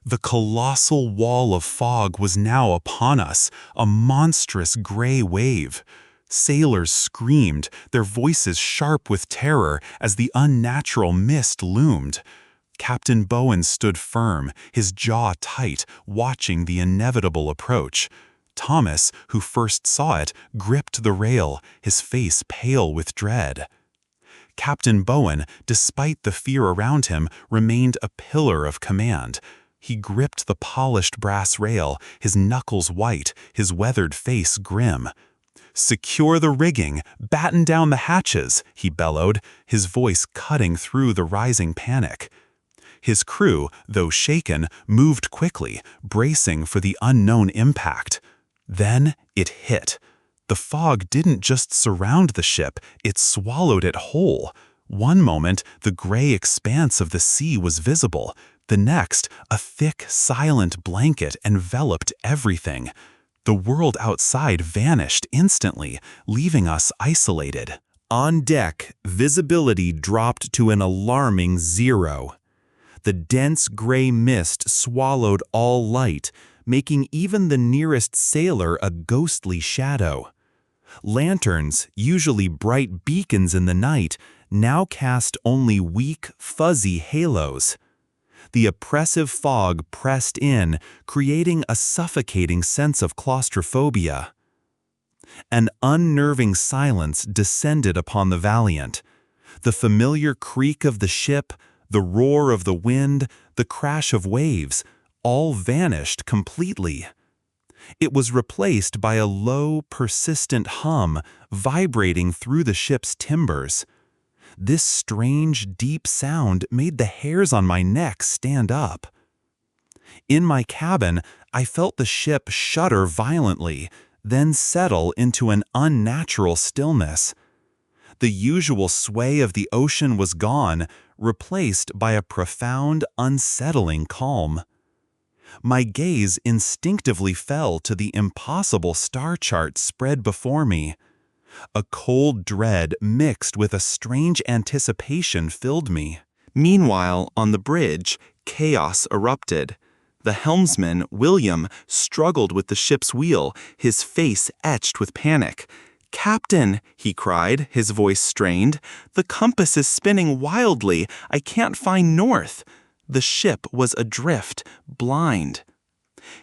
The colossal wall of fog was now upon us, a monstrous gray wave. Sailors screamed, their voices sharp with terror as the unnatural mist loomed. Captain Bowen stood firm, his jaw tight, watching the inevitable approach. Thomas, who first saw it, gripped the rail, his face pale with dread. Captain Bowen, despite the fear around him, remained a pillar of command. He gripped the polished brass rail, his knuckles white, his weathered face grim. "Secure the rigging, batten down the hatches," he bellowed, his voice cutting through the rising panic. His crew, though shaken, moved quickly, bracing for the unknown impact. Then it hit. The fog didn't just surround the ship, it swallowed it whole. One moment, the gray expanse of the sea was visible. The next, a thick, silent blanket enveloped everything. The world outside vanished instantly, leaving us isolated. On deck, visibility dropped to an alarming 0. The dense gray mist swallowed all light, making even the nearest sailor a ghostly shadow. Lanterns, usually bright beacons in the night, now cast only weak, fuzzy halos. The oppressive fog pressed in, creating a suffocating sense of claustrophobia. An unnerving silence descended upon the Valiant. The familiar creak of the ship, the roar of the wind, the crash of waves, all vanished completely. It was replaced by a low, persistent hum vibrating through the ship's timbers. This strange, deep sound made the hairs on my neck stand up. In my cabin, I felt the ship shudder violently, then settle into an unnatural stillness. The usual sway of the ocean was gone, replaced by a profound, unsettling calm. My gaze instinctively fell to the impossible star chart spread before me. A cold dread mixed with a strange anticipation filled me. Meanwhile, on the bridge, chaos erupted. The helmsman, William, struggled with the ship's wheel, his face etched with panic. "Captain," he cried, his voice strained, "the compass is spinning wildly. I can't find north." The ship was adrift, blind.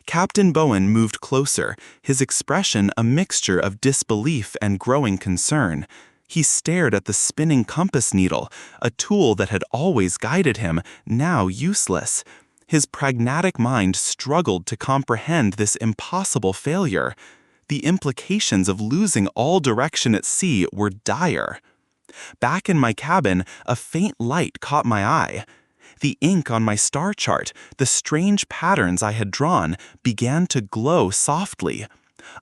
Captain Bowen moved closer, his expression a mixture of disbelief and growing concern. He stared at the spinning compass needle, a tool that had always guided him, now useless. His pragmatic mind struggled to comprehend this impossible failure. The implications of losing all direction at sea were dire. Back in my cabin, a faint light caught my eye. The ink on my star chart, the strange patterns I had drawn, began to glow softly.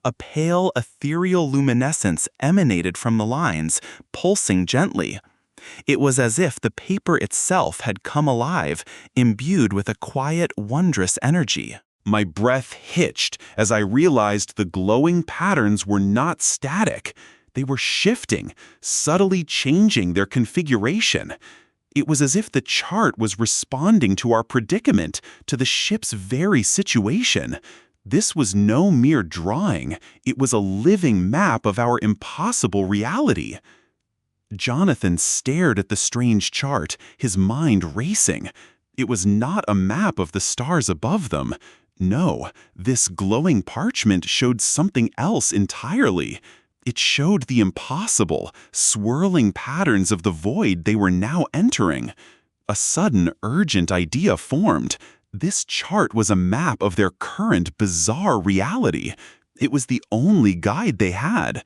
A pale, ethereal luminescence emanated from the lines, pulsing gently. It was as if the paper itself had come alive, imbued with a quiet, wondrous energy. My breath hitched as I realized the glowing patterns were not static. They were shifting, subtly changing their configuration. It was as if the chart was responding to our predicament, to the ship's very situation. This was no mere drawing, it was a living map of our impossible reality. Jonathan stared at the strange chart, his mind racing. It was not a map of the stars above them. No, this glowing parchment showed something else entirely. It showed the impossible, swirling patterns of the void they were now entering. A sudden, urgent idea formed. This chart was a map of their current, bizarre reality. It was the only guide they had.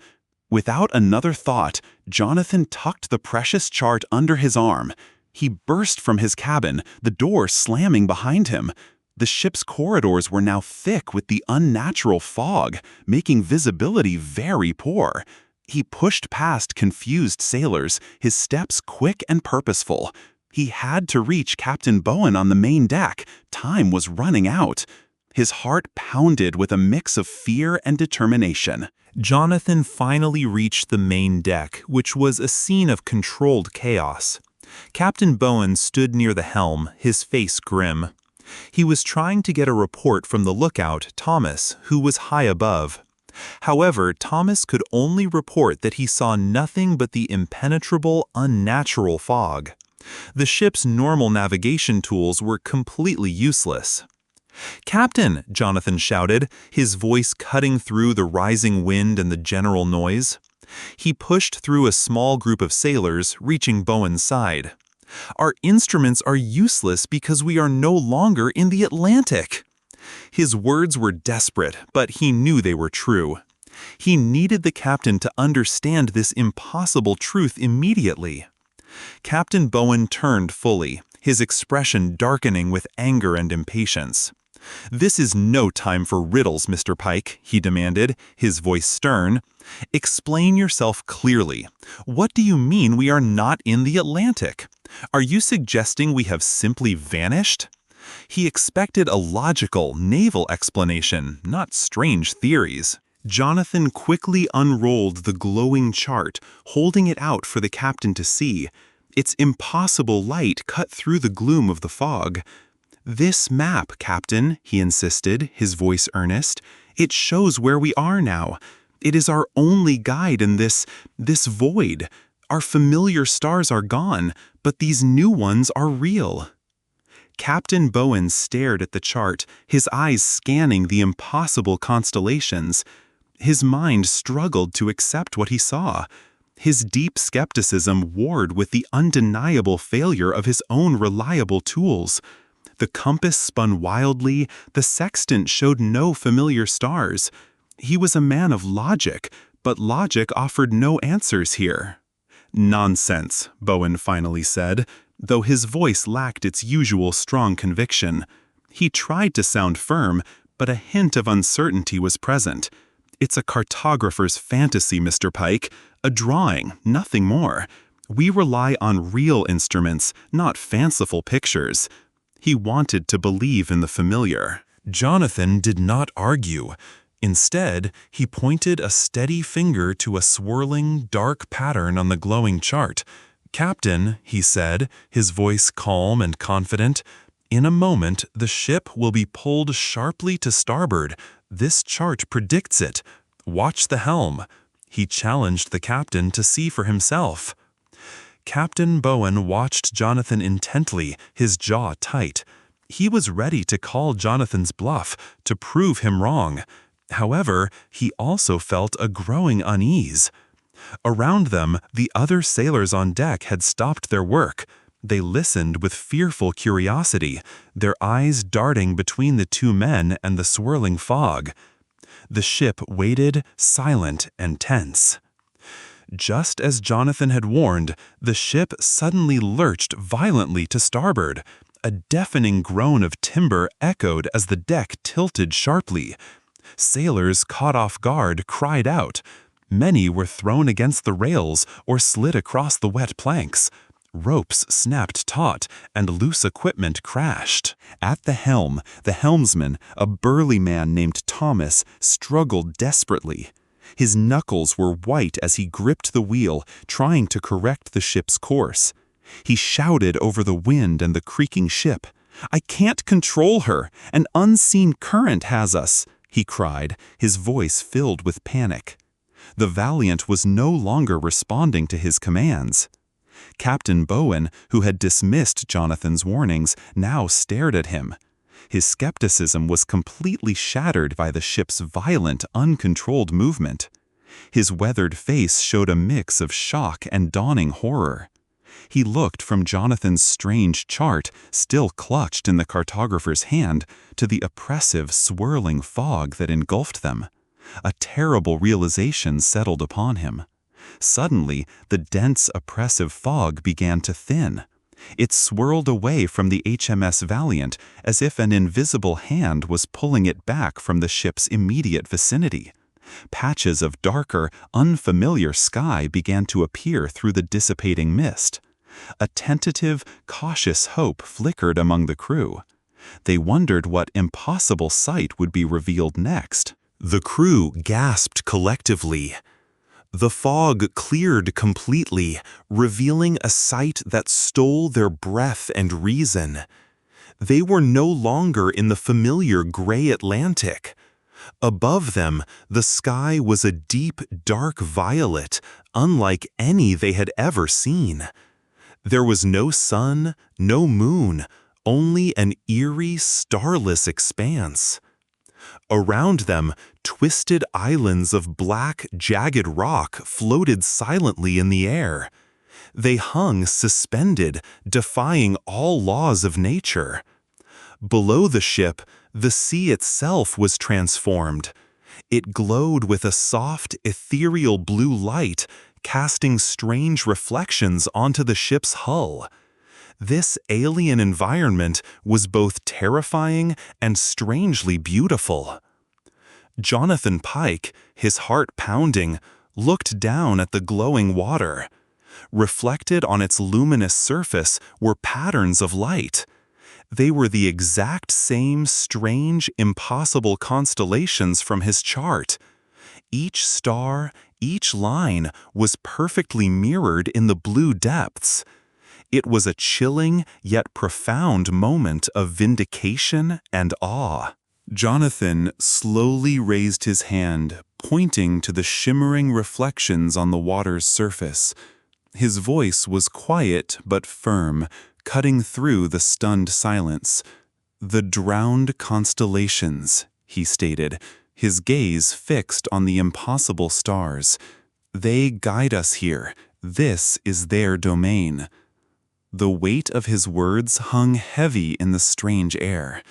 Without another thought, Jonathan tucked the precious chart under his arm. He burst from his cabin, the door slamming behind him. The ship's corridors were now thick with the unnatural fog, making visibility very poor. He pushed past confused sailors, his steps quick and purposeful. He had to reach Captain Bowen on the main deck. Time was running out. His heart pounded with a mix of fear and determination. Jonathan finally reached the main deck, which was a scene of controlled chaos. Captain Bowen stood near the helm, his face grim. He was trying to get a report from the lookout, Thomas, who was high above. However, Thomas could only report that he saw nothing but the impenetrable, unnatural fog. The ship's normal navigation tools were completely useless. "Captain," Jonathan shouted, his voice cutting through the rising wind and the general noise. He pushed through a small group of sailors, reaching Bowen's side. "Our instruments are useless because we are no longer in the Atlantic." His words were desperate, but he knew they were true. He needed the captain to understand this impossible truth immediately. Captain Bowen turned fully, his expression darkening with anger and impatience. "This is no time for riddles, Mr. Pike," he demanded, his voice stern. "Explain yourself clearly. What do you mean we are not in the Atlantic? Are you suggesting we have simply vanished?" He expected a logical, naval explanation, not strange theories. Jonathan quickly unrolled the glowing chart, holding it out for the captain to see. Its impossible light cut through the gloom of the fog. "This map, Captain," he insisted, his voice earnest. "It shows where we are now. It is our only guide in this void. Our familiar stars are gone, but these new ones are real." Captain Bowen stared at the chart, his eyes scanning the impossible constellations. His mind struggled to accept what he saw. His deep skepticism warred with the undeniable failure of his own reliable tools. The compass spun wildly, the sextant showed no familiar stars. He was a man of logic, but logic offered no answers here. "Nonsense," Bowen finally said, though his voice lacked its usual strong conviction. He tried to sound firm, but a hint of uncertainty was present. "It's a cartographer's fantasy, Mr. Pike, a drawing, nothing more. We rely on real instruments, not fanciful pictures." He wanted to believe in the familiar. Jonathan did not argue. Instead, he pointed a steady finger to a swirling, dark pattern on the glowing chart. "Captain," he said, his voice calm and confident, "in a moment the ship will be pulled sharply to starboard. This chart predicts it. Watch the helm." He challenged the captain to see for himself. Captain Bowen watched Jonathan intently, his jaw tight. He was ready to call Jonathan's bluff, to prove him wrong. However, he also felt a growing unease. Around them, the other sailors on deck had stopped their work. They listened with fearful curiosity, their eyes darting between the two men and the swirling fog. The ship waited, silent and tense. Just as Jonathan had warned, the ship suddenly lurched violently to starboard. A deafening groan of timber echoed as the deck tilted sharply. Sailors caught off guard cried out. Many were thrown against the rails or slid across the wet planks. Ropes snapped taut, and loose equipment crashed. At the helm, the helmsman, a burly man named Thomas, struggled desperately. His knuckles were white as he gripped the wheel, trying to correct the ship's course. He shouted over the wind and the creaking ship. "I can't control her! An unseen current has us!" he cried, his voice filled with panic. The Valiant was no longer responding to his commands. Captain Bowen, who had dismissed Jonathan's warnings, now stared at him. His skepticism was completely shattered by the ship's violent, uncontrolled movement. His weathered face showed a mix of shock and dawning horror. He looked from Jonathan's strange chart, still clutched in the cartographer's hand, to the oppressive, swirling fog that engulfed them. A terrible realization settled upon him. Suddenly, the dense, oppressive fog began to thin. It swirled away from the HMS Valiant as if an invisible hand was pulling it back from the ship's immediate vicinity. Patches of darker, unfamiliar sky began to appear through the dissipating mist. A tentative, cautious hope flickered among the crew. They wondered what impossible sight would be revealed next. The crew gasped collectively. The fog cleared completely, revealing a sight that stole their breath and reason. They were no longer in the familiar gray Atlantic. Above them, the sky was a deep, dark violet, unlike any they had ever seen. There was no sun, no moon, only an eerie, starless expanse. Around them, twisted islands of black, jagged rock floated silently in the air. They hung suspended, defying all laws of nature. Below the ship, the sea itself was transformed. It glowed with a soft, ethereal blue light, casting strange reflections onto the ship's hull. This alien environment was both terrifying and strangely beautiful. Jonathan Pike, his heart pounding, looked down at the glowing water. Reflected on its luminous surface were patterns of light. They were the exact same strange, impossible constellations from his chart. Each star, each line was perfectly mirrored in the blue depths. It was a chilling yet profound moment of vindication and awe. Jonathan slowly raised his hand, pointing to the shimmering reflections on the water's surface. His voice was quiet but firm, cutting through the stunned silence. "The drowned constellations," he stated, his gaze fixed on the impossible stars. "They guide us here. This is their domain." The weight of his words hung heavy in the strange air.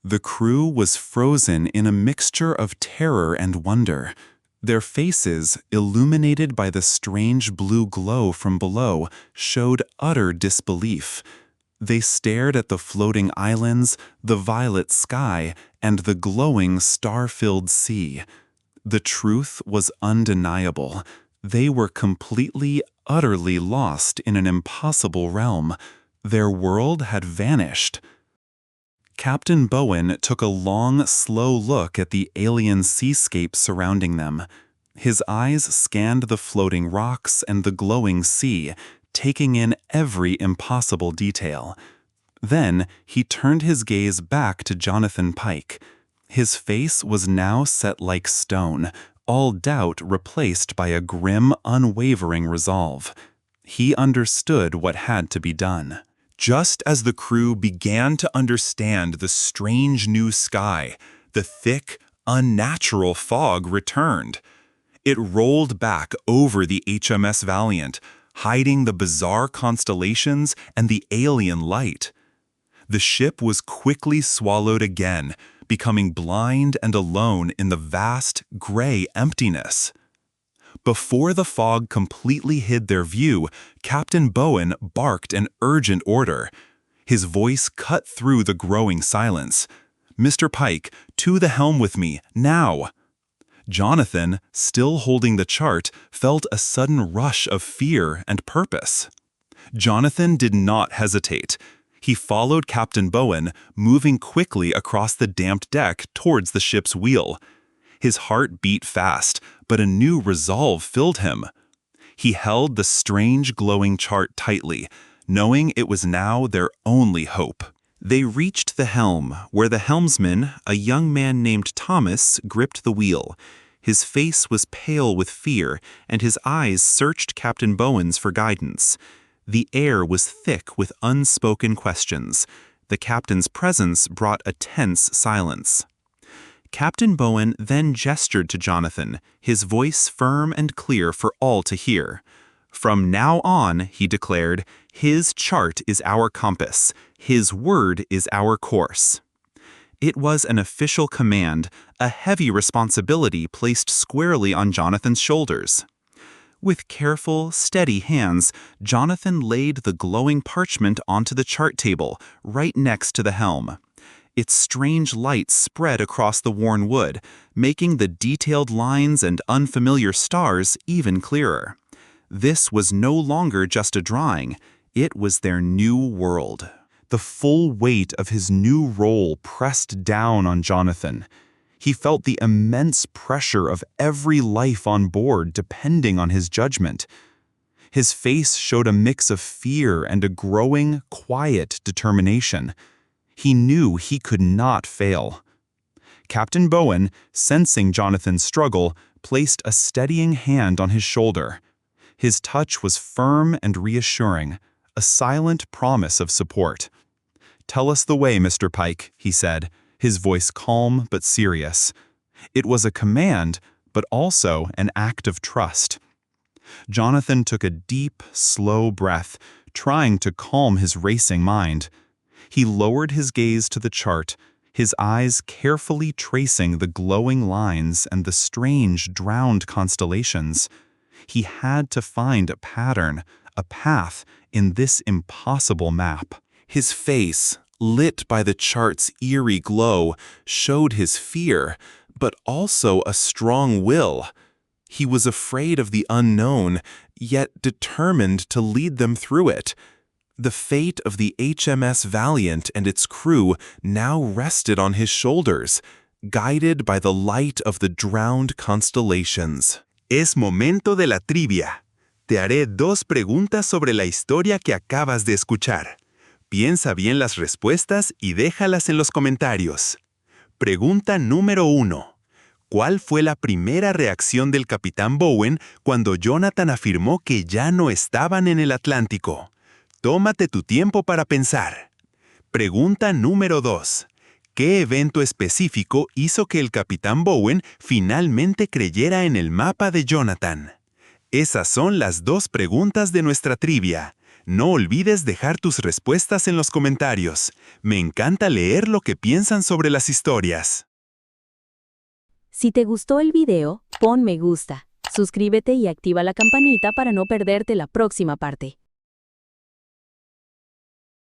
The crew was frozen in a mixture of terror and wonder. Their faces, illuminated by the strange blue glow from below, showed utter disbelief. They stared at the floating islands, the violet sky, and the glowing star-filled sea. The truth was undeniable. They were completely, utterly lost in an impossible realm. Their world had vanished. Captain Bowen took a long, slow look at the alien seascape surrounding them. His eyes scanned the floating rocks and the glowing sea, taking in every impossible detail. Then he turned his gaze back to Jonathan Pike. His face was now set like stone, all doubt replaced by a grim, unwavering resolve. He understood what had to be done. Just as the crew began to understand the strange new sky, the thick, unnatural fog returned. It rolled back over the HMS Valiant, hiding the bizarre constellations and the alien light. The ship was quickly swallowed again, becoming blind and alone in the vast, gray emptiness. Before the fog completely hid their view, Captain Bowen barked an urgent order. His voice cut through the growing silence. "Mr. Pike, to the helm with me, now!" Jonathan, still holding the chart, felt a sudden rush of fear and purpose. Jonathan did not hesitate. He followed Captain Bowen, moving quickly across the damped deck towards the ship's wheel. His heart beat fast, but a new resolve filled him. He held the strange glowing chart tightly, knowing it was now their only hope. They reached the helm, where the helmsman, a young man named Thomas, gripped the wheel. His face was pale with fear, and his eyes searched Captain Bowen's for guidance. The air was thick with unspoken questions. The captain's presence brought a tense silence. Captain Bowen then gestured to Jonathan, his voice firm and clear for all to hear. "From now on," he declared, "his chart is our compass. His word is our course." It was an official command, a heavy responsibility placed squarely on Jonathan's shoulders. With careful, steady hands, Jonathan laid the glowing parchment onto the chart table, right next to the helm. Its strange light spread across the worn wood, making the detailed lines and unfamiliar stars even clearer. This was no longer just a drawing, it was their new world. The full weight of his new role pressed down on Jonathan. He felt the immense pressure of every life on board depending on his judgment. His face showed a mix of fear and a growing, quiet determination. He knew he could not fail. Captain Bowen, sensing Jonathan's struggle, placed a steadying hand on his shoulder. His touch was firm and reassuring, a silent promise of support. "Tell us the way, Mr. Pike," he said, his voice calm but serious. It was a command, but also an act of trust. Jonathan took a deep, slow breath, trying to calm his racing mind. He lowered his gaze to the chart, his eyes carefully tracing the glowing lines and the strange, drowned constellations. He had to find a pattern, a path, in this impossible map. His face, lit by the chart's eerie glow, showed his fear, but also a strong will. He was afraid of the unknown, yet determined to lead them through it. The fate of the HMS Valiant and its crew now rested on his shoulders, guided by the light of the drowned constellations. Es momento de la trivia. Te haré 2 preguntas sobre la historia que acabas de escuchar. Piensa bien las respuestas y déjalas en los comentarios. Pregunta número 1. ¿Cuál fue la primera reacción del Capitán Bowen cuando Jonathan afirmó que ya no estaban en el Atlántico? Tómate tu tiempo para pensar. Pregunta número 2. ¿Qué evento específico hizo que el Capitán Bowen finalmente creyera en el mapa de Jonathan? Esas son las 2 preguntas de nuestra trivia. No olvides dejar tus respuestas en los comentarios. Me encanta leer lo que piensan sobre las historias. Si te gustó el video, pon me gusta, suscríbete y activa la campanita para no perderte la próxima parte.